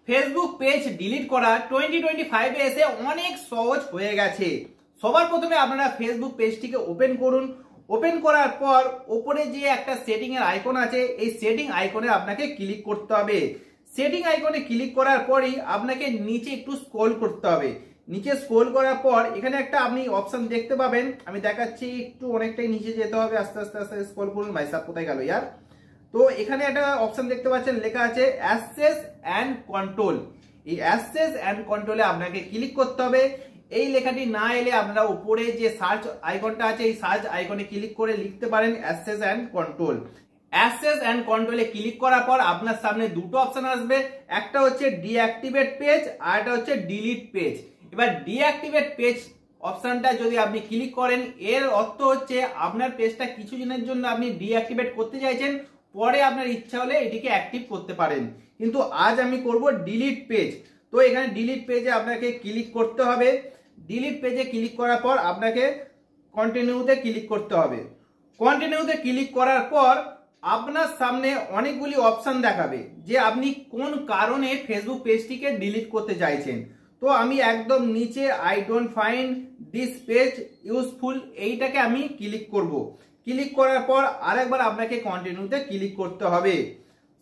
Facebook page delete করা 2025 এ এসে অনেক সহজ হয়ে গেছে। সবার প্রথমে আপনারা ফেসবুক পেজটিকে ওপেন করুন। ওপেন করার পর উপরে যে একটা সেটিং এর আইকন আছে, এই সেটিং আইকনে আপনাকে ক্লিক করতে হবে। সেটিং আইকনে ক্লিক করার পরই আপনাকে নিচে একটু স্ক্রল করতে হবে। নিচে স্ক্রল করার পর এখানে একটা আপনি অপশন দেখতে পাবেন, আমি দেখাচ্ছি, একটু অনেকটাই নিচে যেতে হবে, আস্তে আস্তে আস্তে স্ক্রল করুন। ভাই সাহেব কোথায় গেল ইয়ার? তো এখানে একটা অপশন দেখতে পাচ্ছেন, লেখা আছে অ্যাক্সেস অ্যান্ড কন্ট্রোল। এই অ্যাক্সেস অ্যান্ড কন্ট্রোলে আপনাকে ক্লিক করতে হবে। এই লেখাটি না এলে আপনারা উপরে যে সার্চ আইকনটা আছে, এই সার্চ আইকনে ক্লিক করে লিখতে পারেন access and control. Access and কন্ট্রোলে ক্লিক করার পর আপনার সামনে দুটো অপশন আসবে, একটা হচ্ছে ডিঅ্যাক্টিভেট পেজ আর একটা হচ্ছে ডিলিট পেজ। এবার ডিঅ্যাক্টিভেট পেজ অপশনটা যদি আপনি ক্লিক করেন, এর অর্থ হচ্ছে আপনার পেজটা কিছু দিনের জন্য আপনি ডিঅ্যাক্টিভেট করতে চাইছেন, পরে আপনার ইচ্ছা হলে এটিকে অ্যাক্টিভ করতে পারেন। কিন্তু আজ আমি করব ডিলিট পেজ। তো এখানে ডিলিট পেজে আপনাকে ক্লিক করতে হবে। ডিলিট পেজে ক্লিক করার পর আপনাকে কন্টিনিউতে ক্লিক করতে হবে। কন্টিনিউতে ক্লিক করার পর আপনার সামনে অনেকগুলি অপশন দেখাবে যে আপনি কোন কারণে ফেসবুক পেজটিকে ডিলিট করতে চাইছেন। তো আমি একদম নিচে I don't find this page useful, এইটাকে আমি ক্লিক করব। ক্লিক করার পর আরেকবার আপনাকে কন্টিনিউতে ক্লিক করতে হবে।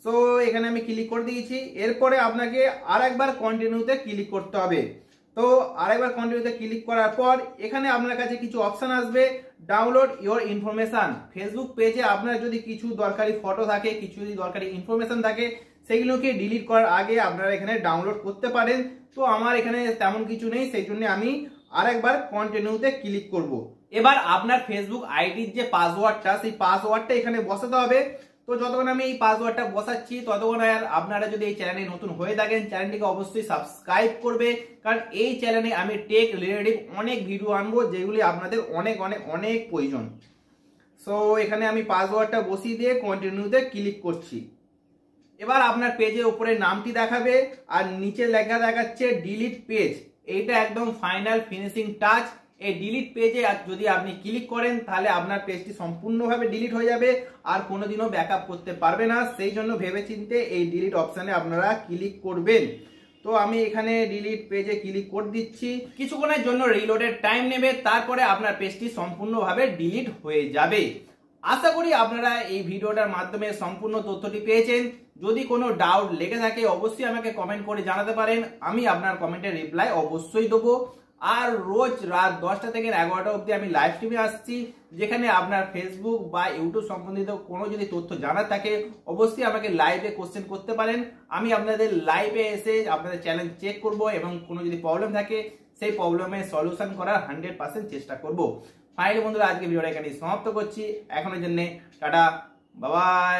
সো এখানে আমি ক্লিক করে দিয়েছি। এরপরে আপনাকে আরেকবার কন্টিনিউতে ক্লিক করতে হবে। তো আরেকবার কন্টিনিউতে ক্লিক করার পর এখানে আপনার কাছে কিছু অপশন আসবে, ডাউনলোড ইওর ইনফরমেশন। ফেসবুক পেজে আপনার যদি কিছু দরকারি ফটো থাকে, কিছু যদি দরকারি ইনফরমেশন থাকে, সেগুলোকে ডিলিট করার আগে আপনারা এখানে ডাউনলোড করতে পারেন। তো আমার এখানে তেমন কিছু নেই, সেই জন্য আমি আরেকবার কন্টিনিউতে ক্লিক করব। এবার আপনার ফেসবুক আইডির যে পাসওয়ার্ডটা, সেই পাসওয়ার্ডটা এখানে বসাতে হবে। তো যতক্ষণ আমি এই পাসওয়ার্ডটা বসাচ্ছি ততক্ষণ আপনারা যদি এই চ্যানেলে নতুন হয়ে থাকেন, চ্যানেলটিকে অবশ্যই সাবস্ক্রাইব করবে, কারণ এই চ্যানেলে আমি টেক রিলেটেড অনেক ভিডিও আনবো যেগুলি আপনাদের অনেক অনেক অনেক প্রয়োজন। সো এখানে আমি পাসওয়ার্ডটা বসিয়ে দিয়ে কন্টিনিউতে ক্লিক করছি। এবার আপনার পেজের উপরে নামটি দেখাবে আর নিচে লেখা দেখাচ্ছে ডিলিট পেজ। এইটা একদম ফাইনাল ফিনিশিং টাচ। এই ডিলিট পেজে যদি আপনি ক্লিক করেন তাহলে আপনার পেজটি সম্পূর্ণভাবে ডিলিট হয়ে যাবে, আর কোনোদিনও ব্যাকআপ করতে পারবে না। সেই জন্য ভেবেচিন্তে এই ডিলিট অপশানে আপনারা ক্লিক করবেন। তো আমি এখানে ডিলিট পেজে ক্লিক করে দিচ্ছি। কিছুক্ষণের জন্য রিলোডের টাইম নেবে, তারপরে আপনার পেজটি সম্পূর্ণভাবে ডিলিট হয়ে যাবে। আশা করি আপনারা এই ভিডিওটার মাধ্যমে সম্পূর্ণ তথ্যটি পেয়েছেন। যদি কোনো ডাউট লেগে থাকে অবশ্যই আমাকে কমেন্ট করে জানাতে পারেন, আমি আপনার কমেন্টের রিপ্লাই অবশ্যই দেবো। আর রোজ রাত 10টা থেকে 11টা অবধি আমি লাইভ স্ট্রিমে আসছি, যেখানে আপনার ফেসবুক বা ইউটিউব সম্বন্ধিত কোনো যদি তথ্য জানার থাকে অবশ্যই আমাকে লাইভে কোশ্চেন করতে পারেন। আমি আপনাদের লাইভে এসে আপনাদের চ্যালেঞ্জ চেক করব এবং কোনো যদি প্রবলেম থাকে সেই প্রবলেমের সলিউশন করার 100% চেষ্টা করব। ফাইনালি বন্ধুরা, আজকে ভিডিওটা এখানে সমাপ্ত করছি। এখনের জন্য টাটা, বাই বাই।